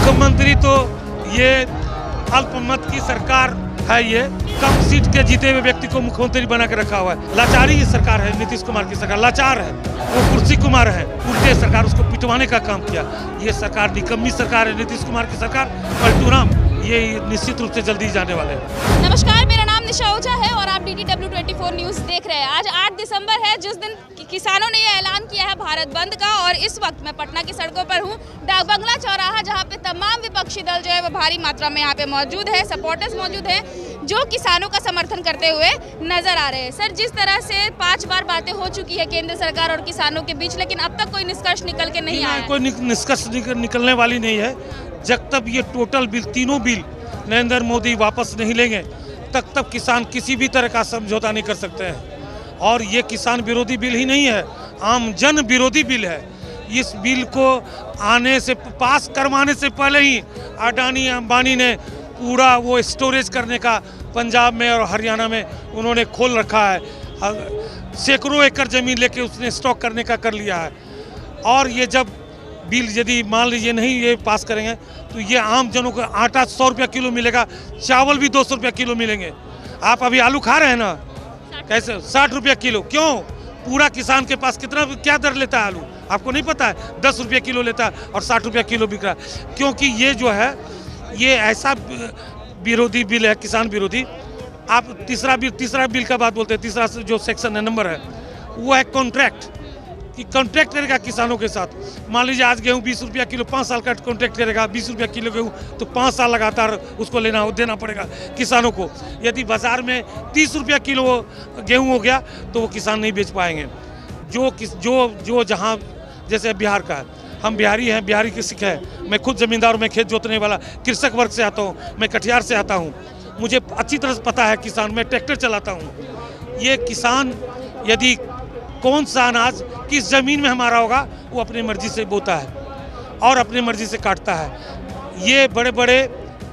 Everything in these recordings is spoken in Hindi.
मुख्यमंत्री तो ये अल्पमत की सरकार है, ये कम सीट के जीते हुए व्यक्ति को मुख्यमंत्री बना के रखा हुआ है। लाचारी की सरकार है, नीतीश कुमार की सरकार लाचार है। वो कुर्सी कुमार है, उल्टे सरकार उसको पिटवाने का काम किया। ये सरकार निकम्मी सरकार है, नीतीश कुमार की सरकार। पलटूराम ये निश्चित रूप से जल्दी जाने वाले हैं। नमस्कार, मेरा नाम निशा ओझा है और आप DDW 24 न्यूज़ देख रहे हैं। आज 8 दिसंबर है, जिस दिन किसानों ने ये ऐलान किया है भारत बंद का। और इस वक्त मैं पटना की सड़कों पर हूँ, डाक बंगला चौराहा, जहाँ पे तमाम विपक्षी दल जो है वो भारी मात्रा में यहाँ पे मौजूद है, सपोर्टर्स मौजूद है जो किसानों का समर्थन करते हुए नजर आ रहे हैं। सर, जिस तरह से 5 बार बातें हो चुकी है केंद्र सरकार और किसानों के बीच, लेकिन अब तक कोई निष्कर्ष निकल के नहीं आया। कोई निष्कर्ष निकलने वाली नहीं है। जब तक ये टोटल बिल, तीनों बिल नरेंद्र मोदी वापस नहीं लेंगे, तब किसान किसी भी तरह का समझौता नहीं कर सकते हैं। और ये किसान विरोधी बिल ही नहीं है, आम जन विरोधी बिल है। इस बिल को आने से, पास करवाने से पहले ही अडानी अंबानी ने पूरा वो स्टोरेज करने का पंजाब में और हरियाणा में उन्होंने खोल रखा है। सैकड़ों एकड़ ज़मीन लेके उसने स्टॉक करने का कर लिया है। और ये जब बिल यदि मान लीजिए नहीं ये पास करेंगे तो ये आम जनों को आटा 100 रुपया किलो मिलेगा, चावल भी 200 रुपया किलो मिलेंगे। आप अभी आलू खा रहे हैं ना, कैसे 60 रुपया किलो? क्यों? पूरा किसान के पास कितना क्या दर लेता है आलू, आपको नहीं पता है? 10 रुपया किलो लेता है और 60 रुपया किलो बिक रहा है। क्योंकि ये जो है ये ऐसा विरोधी बिल है, किसान विरोधी। आप तीसरा बिल का बात बोलते हैं, तीसरा जो सेक्शन है, नंबर है, वो है कॉन्ट्रैक्ट, कि कॉन्ट्रैक्ट करेगा किसानों के साथ। मान लीजिए आज गेहूँ 20 रुपया किलो, 5 साल का कॉन्ट्रैक्ट करेगा, 20 रुपया किलो गेहूँ, तो 5 साल लगातार उसको देना पड़ेगा किसानों को। यदि बाजार में 30 रुपया किलो गेहूँ हो गया तो वो किसान नहीं बेच पाएंगे। जो जहाँ, जैसे बिहार का है, हम बिहारी हैं, बिहारी की सिख है। मैं खुद ज़मींदार, मैं खेत जोतने वाला कृषक वर्ग से आता हूँ, मैं कटिहार से आता हूँ, मुझे अच्छी तरह से पता है किसान। मैं ट्रैक्टर चलाता हूँ। ये किसान यदि कौन सा अनाज किस ज़मीन में हमारा होगा वो अपनी मर्जी से बोता है और अपनी मर्जी से काटता है। ये बड़े बड़े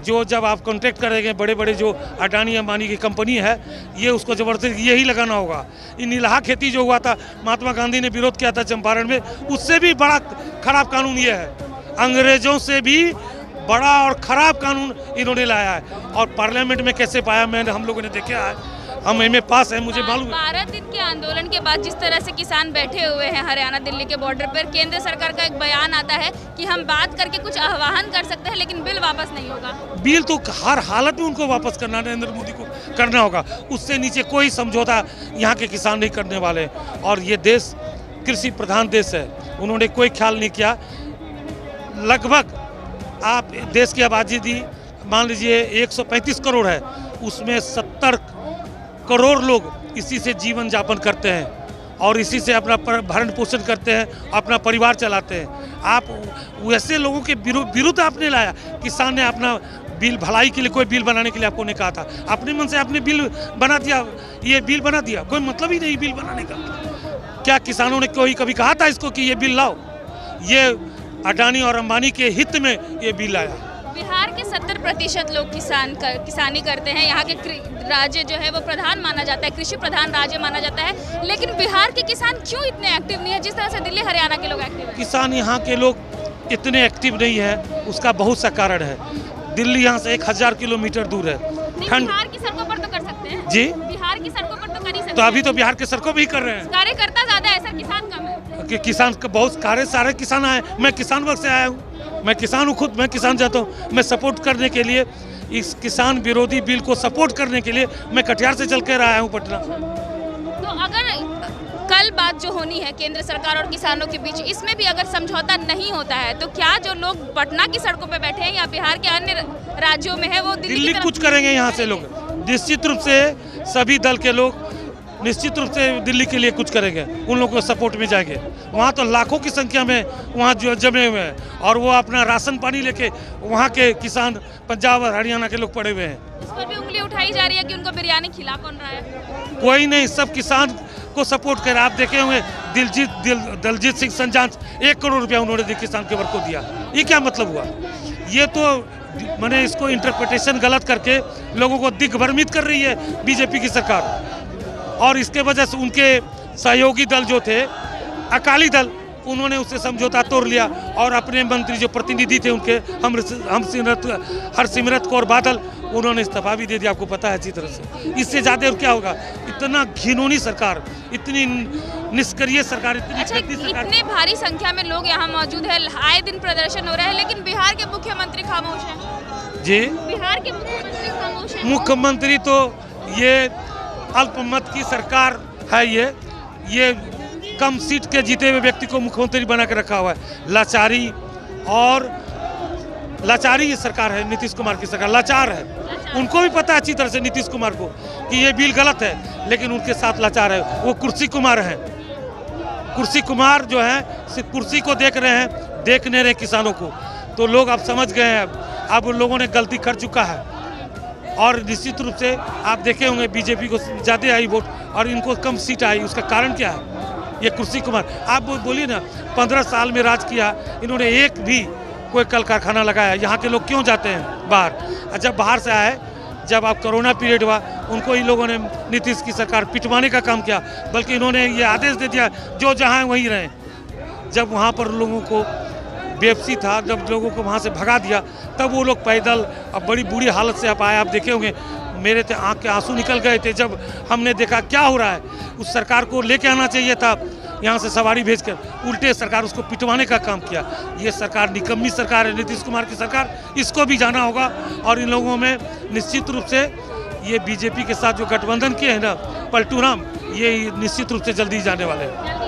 जो, जब आप कॉन्ट्रैक्ट करेंगे, बड़े बड़े जो अडानी अंबानी की कंपनी है, ये उसको ज़बरदस्ती यही लगाना होगा। ये नीलाहा खेती जो हुआ था, महात्मा गांधी ने विरोध किया था चंपारण में, उससे भी बड़ा खराब कानून ये है। अंग्रेज़ों से भी बड़ा और ख़राब कानून इन्होंने लाया है। और पार्लियामेंट में कैसे पाया, हम लोगों ने देखा है, हम एमए पास है, मुझे मालूम है। 12 दिन के आंदोलन के बाद जिस तरह से किसान बैठे हुए हैं हरियाणा दिल्ली के बॉर्डर पर, केंद्र सरकार का एक बयान आता है कि हम बात करके कुछ आह्वान कर सकते हैं, लेकिन बिल वापस नहीं होगा। बिल तो हर हालत में उनको वापस करना, नरेंद्र मोदी को करना होगा। उससे नीचे कोई समझौता यहाँ के किसान नहीं करने वाले। और ये देश कृषि प्रधान देश है, उन्होंने कोई ख्याल नहीं किया। लगभग आप देश की आबादी दी, मान लीजिए 135 करोड़ है, उसमें 70 करोड़ लोग इसी से जीवन यापन करते हैं और इसी से अपना भरण पोषण करते हैं, अपना परिवार चलाते हैं। आप वैसे लोगों के विरुद्ध आपने लाया। किसान ने अपना बिल, भलाई के लिए कोई बिल बनाने के लिए आपको नहीं कहा था, अपने मन से आपने बिल बना दिया। ये बिल बना दिया, कोई मतलब ही नहीं बिल बनाने का। क्या किसानों ने कभी कहा था इसको कि ये बिल लाओ? ये अडानी और अंबानी के हित में ये बिल आया। बिहार के 70% लोग किसानी करते हैं। यहाँ के राज्य जो है वो प्रधान माना जाता है, कृषि प्रधान राज्य माना जाता है। लेकिन बिहार के किसान क्यों इतने एक्टिव नहीं है जिस तरह से दिल्ली हरियाणा के लोग एक्टिव हैं? किसान यहाँ के लोग इतने एक्टिव नहीं है, उसका बहुत सा कारण है। दिल्ली यहाँ से 1000 किलोमीटर दूर है। बिहार की सड़कों पर तो कर सकते हैं जी, बिहार की सड़कों पर तो कर ही सकते हैं। तो अभी तो बिहार के सड़कों पर ही कर रहे हैं। कार्यकर्ता ज्यादा है सर, किसान कम है। कि किसान बहुत सारे किसान आए। मैं किसान वर्ग से आया हूँ, मैं किसान हूँ, खुद मैं किसान जाता हूँ। मैं सपोर्ट करने के लिए, इस किसान विरोधी बिल को सपोर्ट करने के लिए मैं कटिहार से चल कर आया हूँ पटना। तो अगर कल बात जो होनी है केंद्र सरकार और किसानों के बीच, इसमें भी अगर समझौता नहीं होता है तो क्या जो लोग पटना की सड़कों पे बैठे हैं या बिहार के अन्य राज्यों में है वो दिल्ली कुछ करेंगे? यहाँ से लोग निश्चित रूप से, सभी दल के लोग निश्चित रूप से दिल्ली के लिए कुछ करेंगे, उन लोगों को सपोर्ट में जाएंगे। वहाँ तो लाखों की संख्या में वहाँ जो जमे हुए हैं और वो अपना राशन पानी लेके वहाँ के किसान, पंजाब और हरियाणा के लोग पड़े हुए हैं। इस पर भी उंगली उठाई जा रही है कि उनको बिरयानी खिला कौन रहा है? कोई नहीं, सब किसान को सपोर्ट कर। आप देखे होंगे दलजीत सिंह संजान 1 करोड़ रुपया उन्होंने किसान के वर्ग को दिया। ये क्या मतलब हुआ? ये तो मैंने इसको इंटरप्रिटेशन गलत करके लोगों को दिग्भ्रमित कर रही है बीजेपी की सरकार। और इसके वजह से उनके सहयोगी दल जो थे, अकाली दल, उन्होंने उससे समझौता तोड़ लिया और अपने मंत्री जो प्रतिनिधि थे उनके हरसिमरत कौर बादल, उन्होंने इस्तीफा भी दे दिया, आपको पता है अच्छी तरह से। इससे ज़्यादा और क्या होगा? इतना घिनौनी सरकार, इतनी निष्क्रिय सरकार, इतनी गंदी सरकार। इतने भारी संख्या में लोग यहाँ मौजूद है, आए दिन प्रदर्शन हो रहा है, लेकिन बिहार के मुख्यमंत्री खामोश हैं। जी, बिहार के मुख्यमंत्री खामोश हैं। मुख्यमंत्री तो ये अल्पमत की सरकार है, ये कम सीट के जीते हुए व्यक्ति को मुख्यमंत्री बना के रखा हुआ है। लाचारी ये सरकार है, नीतीश कुमार की सरकार लाचार है। उनको भी पता है अच्छी तरह से नीतीश कुमार को कि ये बिल गलत है, लेकिन उनके साथ लाचार है। वो कुर्सी कुमार हैं। कुर्सी कुमार जो है सिर्फ कुर्सी को देख रहे हैं, देख नहीं रहे किसानों को। तो लोग अब समझ गए हैं, अब उन लोगों ने गलती कर चुका है। और निश्चित रूप से आप देखे होंगे बीजेपी को ज़्यादा आई वोट और इनको कम सीट आई। उसका कारण क्या है? ये कुर्सी कुमार। आप बोलिए ना, 15 साल में राज किया, इन्होंने एक भी कोई कल कारखाना लगाया? यहाँ के लोग क्यों जाते हैं बाहर? जब बाहर से आए, जब आप कोरोना पीरियड हुआ, उनको इन लोगों ने नीतीश की सरकार पिटवाने का काम किया, बल्कि इन्होंने ये आदेश दे दिया जो जहाँ वहीं रहें। जब वहाँ पर लोगों को बेबसी था, जब लोगों को वहाँ से भगा दिया, तब वो लोग पैदल, अब बड़ी बुरी हालत से आप आए। आप देखे होंगे मेरे तो आँख के आंसू निकल गए थे जब हमने देखा क्या हो रहा है। उस सरकार को लेके आना चाहिए था, यहाँ से सवारी भेजकर, उल्टे सरकार उसको पिटवाने का काम किया। ये सरकार निकम्मी सरकार है, नीतीश कुमार की सरकार। इसको भी जाना होगा। और इन लोगों में निश्चित रूप से ये बीजेपी के साथ जो गठबंधन किए हैं ना पलटू राम, ये निश्चित रूप से जल्दी जाने वाले हैं।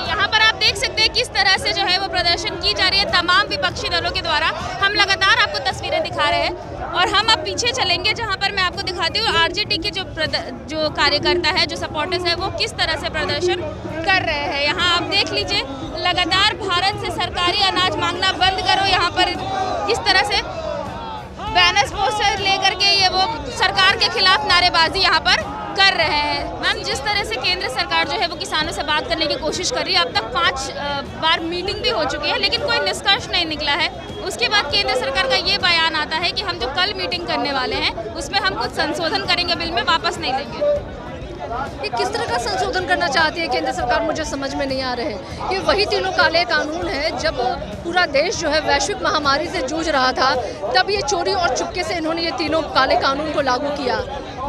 यहाँ पर आप देख सकते हैं किस तरह से जो है वो प्रदर्शन की जा रही है तमाम विपक्षी दलों के द्वारा। हम लगातार आपको तस्वीरें दिखा रहे हैं और हम अब पीछे चलेंगे जहाँ पर मैं आपको दिखाती हूँ आरजेडी के जो कार्यकर्ता है, जो सपोर्टर्स है, वो किस तरह से प्रदर्शन कर रहे हैं। यहाँ आप देख लीजिए, लगातार भारत से सरकारी अनाज मांगना बंद करो, यहाँ पर किस तरह से बैनर्स पोस्टर लेकर के ये वो सरकार के खिलाफ नारेबाजी यहाँ पर कर रहे हैं। मैम, जिस तरह से केंद्र सरकार जो है वो किसानों से बात करने की कोशिश कर रही है, अब तक 5 बार मीटिंग भी हो चुकी है, लेकिन कोई निष्कर्ष नहीं निकला है। उसके बाद केंद्र सरकार का ये बयान आता है कि हम जो कल मीटिंग करने वाले हैं उसमें हम कुछ संशोधन करेंगे, बिल में वापस नहीं लेंगे। ये किस तरह का संशोधन करना चाहती है केंद्र सरकार, मुझे समझ में नहीं आ रहे हैं। ये वही तीनों काले कानून है। जब पूरा देश जो है वैश्विक महामारी से जूझ रहा था, तब ये चोरी और चुपके से इन्होंने ये तीनों काले कानून को लागू किया,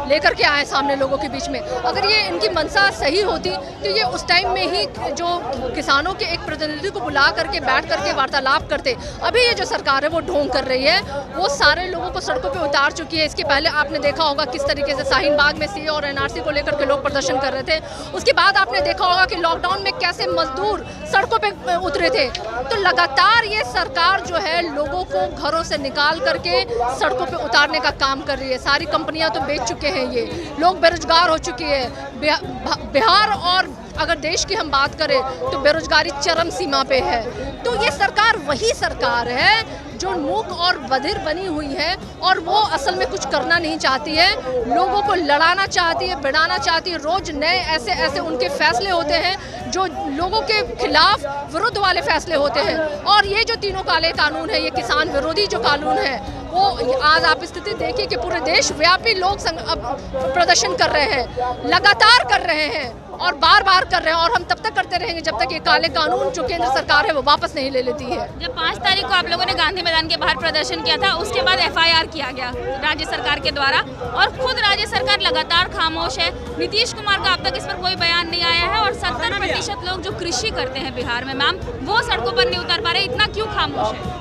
लेकर के आए सामने लोगों के बीच में। अगर ये इनकी मंशा सही होती तो ये उस टाइम में ही जो किसानों के एक प्रतिनिधि को बुला करके बैठ करके वार्तालाप करते। अभी ये जो सरकार है वो ढोंग कर रही है, वो सारे लोगों को सड़कों पे उतार चुकी है। इसके पहले आपने देखा होगा किस तरीके से शाहीन बाग में सीए और एनआरसी को लेकर के लोग प्रदर्शन कर रहे थे। उसके बाद आपने देखा होगा कि लॉकडाउन में कैसे मजदूर सड़कों पे उतरे थे। तो लगातार ये सरकार जो है लोगों को घरों से निकाल करके सड़कों पे उतारने का काम कर रही है। सारी कंपनियां तो बेच चुके हैं, ये लोग बेरोजगार हो चुके हैं। बिहार और अगर देश की हम बात करें तो बेरोजगारी चरम सीमा पे है। तो ये सरकार वही सरकार है जो मूक और बधिर बनी हुई है और वो असल में कुछ करना नहीं चाहती है, लोगों को लड़ाना चाहती है, बिड़ाना चाहती है। रोज नए ऐसे उनके फैसले होते हैं जो लोगों के खिलाफ विरुद्ध वाले फैसले होते हैं। और ये जो तीनों काले कानून है, ये किसान विरोधी जो कानून है, वो आज आप स्थिति देखिए कि पूरे देश व्यापी लोग प्रदर्शन कर रहे हैं, लगातार कर रहे हैं और बार बार कर रहे हैं। और हम तब तक करते रहेंगे जब तक ये काले कानून जो केंद्र सरकार है वो वापस नहीं ले लेती है। जब 5 तारीख को आप लोगों ने गांधी मैदान के बाहर प्रदर्शन किया था, उसके बाद FIR किया गया राज्य सरकार के द्वारा और खुद राज्य सरकार लगातार खामोश है। नीतीश कुमार का अब तक इस पर कोई बयान नहीं आया है और 70% लोग जो कृषि करते हैं बिहार में, मैम, वो सड़कों पर नहीं उतर पा रहे। इतना क्यों खामोश है?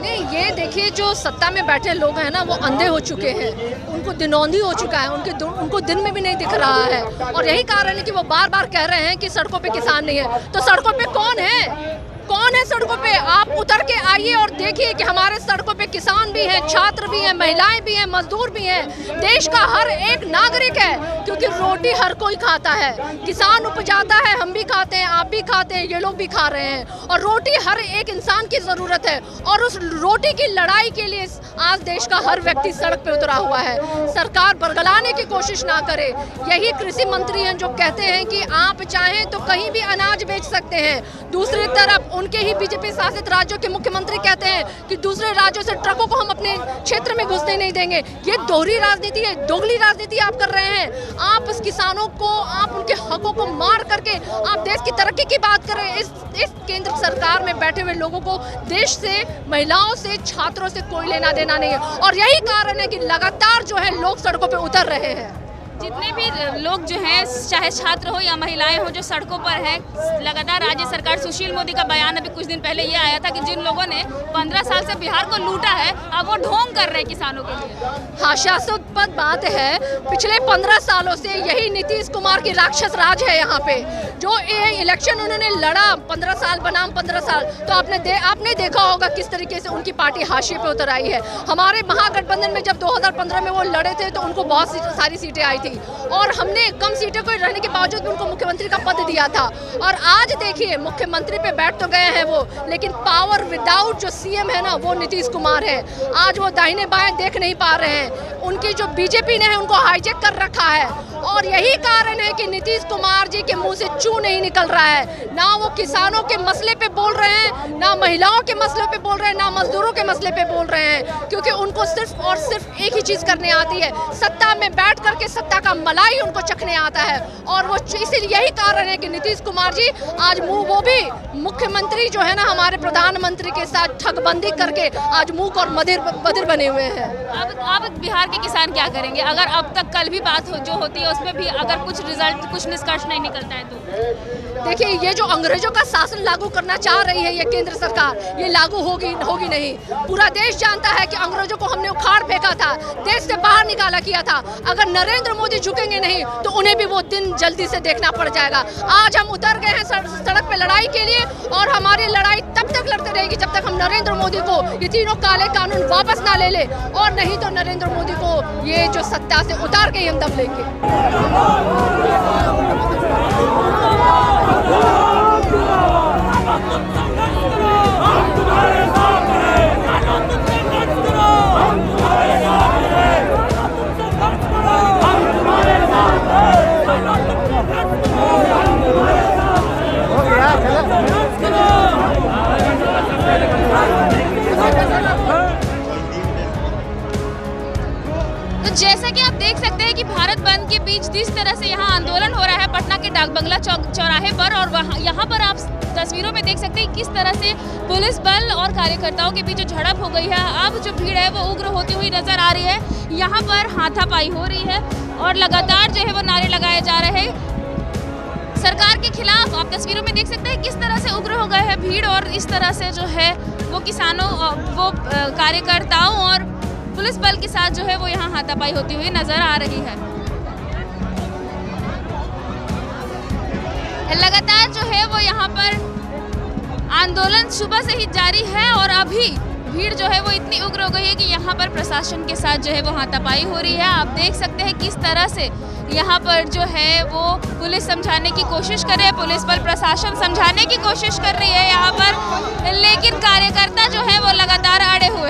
नहीं, ये देखिए, जो सत्ता में बैठे लोग हैं ना, वो अंधे हो चुके हैं, उनको दिनौंधी हो चुका है, उनको दिन में भी नहीं दिख रहा है। और यही कारण है कि वो बार बार कह रहे हैं कि सड़कों पे किसान नहीं है। तो सड़कों पे कौन है? कौन है सड़कों पे? आप उतर के आइए और देखिए कि हमारे सड़कों पे किसान भी हैं, छात्र भी हैं, महिलाएं भी हैं, मजदूर भी हैं। देश का हर एक नागरिक है, क्योंकि रोटी हर कोई खाता है। किसान उपजाता है, हम भी खाते हैं, आप भी खाते हैं, ये लोग भी खा रहे हैं। और रोटी हर एक इंसान की ज़रूरत है और उस रोटी की लड़ाई के लिए आज देश का हर व्यक्ति सड़क पे उतरा हुआ है। सरकार बरगलाने की कोशिश ना करे। यही कृषि मंत्री हैं जो कहते हैं कि आप चाहें तो कहीं भी अनाज बेच सकते हैं। दूसरी तरफ उनके ही बीजेपी शासित राज्यों के मुख्यमंत्री कहते हैं कि दूसरे राज्यों से ट्रकों को हम अपने क्षेत्र में घुसने नहीं देंगे। ये दोहरी राजनीति है, दोगली राजनीति आप कर रहे हैं। आप इस किसानों को, आप उनके हकों को मार करके आप देश की तरक्की की बात कर रहे हैं। इस केंद्र सरकार में बैठे हुए लोगों को देश से, महिलाओं से, छात्रों से कोई लेना देना नहीं है, और यही कारण है कि लगातार जो है लोग सड़कों पे उतर रहे हैं। जितने भी लोग जो हैं, चाहे छात्र हो या महिलाएं हो, जो सड़कों पर हैं, लगातार राज्य सरकार, सुशील मोदी का बयान अभी कुछ दिन पहले ये आया था कि जिन लोगों ने 15 साल से बिहार को लूटा है, अब वो ढोंग कर रहे हैं किसानों के लिए। हास्यास्पद बात है, पिछले 15 सालों से यही नीतीश कुमार की राक्षस राज है यहाँ पे। जो ये इलेक्शन उन्होंने लड़ा, 15 साल बनाम 15 साल, तो आपने देखा होगा किस तरीके से उनकी पार्टी हाशिए पे उतर आई है। हमारे महागठबंधन में जब 2015 में वो लड़े थे तो उनको बहुत सारी सीटें आई थी, और हमने कम सीटों को रहने के बावजूद उनको मुख्यमंत्री का पद दिया था। और आज देखिए, मुख्यमंत्री पे बैठ तो गए हैं वो, लेकिन पावर विदाउट जो सीएम है ना, वो नीतीश कुमार है। आज वो दाहिने बाएं देख नहीं पा रहे हैं। उनकी जो बीजेपी ने है उनको हाईजैक कर रखा है, और यही कारण है कि नीतीश कुमार जी के मुंह से चू नहीं निकल रहा है। ना वो किसानों के मसले पे बोल रहे हैं, ना महिलाओं के मसले पे बोल रहे हैं, ना मजदूरों के मसले पे बोल रहे हैं, क्योंकि उनको सिर्फ और सिर्फ एक ही चीज करने आती है, सत्ता में बैठ करके सत्ता का मलाई उनको चखने आता है। और वो इसीलिए यही कारण है कि नीतीश कुमार जी आज वो भी मुख्यमंत्री जो है ना, हमारे प्रधानमंत्री के साथ ठगबंदी करके आज मूक और बधिर बने हुए हैं। अब बिहार के किसान क्या करेंगे अगर अब तक कल भी बात जो होती है उसमें भी अगर कुछ रिजल्ट, कुछ निष्कर्ष नहीं निकलता है तो? देखिए, ये जो अंग्रेजों का शासन लागू करना चाह रही है ये केंद्र सरकार, ये लागू होगी नहीं। पूरा देश जानता है कि अंग्रेजों को हमने उखाड़ फेंका था, देश से बाहर निकाला किया था। अगर नरेंद्र मोदी झुकेंगे नहीं तो उन्हें भी वो दिन जल्दी से देखना पड़ जाएगा। आज हम उतर गए हैं सड़क पे लड़ाई के लिए, और हमारी लड़ाई तब तक लड़ते रहेगी जब तक हम नरेंद्र मोदी को ये तीनों काले कानून वापस ना ले ले, और नहीं तो नरेंद्र मोदी को ये जो सत्ता से उतार के ही हम दम लेंगे। तो जैसा कि आप देख सकते हैं कि भारत बंद के बीच जिस तरह से यहाँ आंदोलन हो रहा है पटना के डाक बंगला चौराहे पर, और यहाँ पर आप तस्वीरों में देख सकते हैं किस तरह से पुलिस बल और कार्यकर्ताओं के बीच जो झड़प हो गई है, अब जो भीड़ है वो उग्र होती हुई नजर आ रही है। यहाँ पर हाथापाई हो रही है और लगातार जो है वो नारे लगाए जा रहे हैं सरकार के खिलाफ। आप तस्वीरों में देख सकते हैं किस तरह से उग्र हो गए हैं भीड़, और इस तरह से जो है वो किसानों, वो कार्यकर्ताओं और पुलिस बल के साथ जो है वो यहाँ हाथापाई होती हुई नजर आ रही है। लगातार जो है वो यहाँ पर आंदोलन सुबह से ही जारी है, और अभी भीड़ जो है वो इतनी उग्र हो गई है कि यहाँ पर प्रशासन के साथ जो है वो हाथापाई हो रही है। आप देख सकते हैं किस तरह से यहाँ पर जो है वो पुलिस समझाने की कोशिश कर रही है, पुलिस बल प्रशासन समझाने की कोशिश कर रही है यहाँ पर, लेकिन कार्यकर्ता जो है वो लगातार अड़े हुए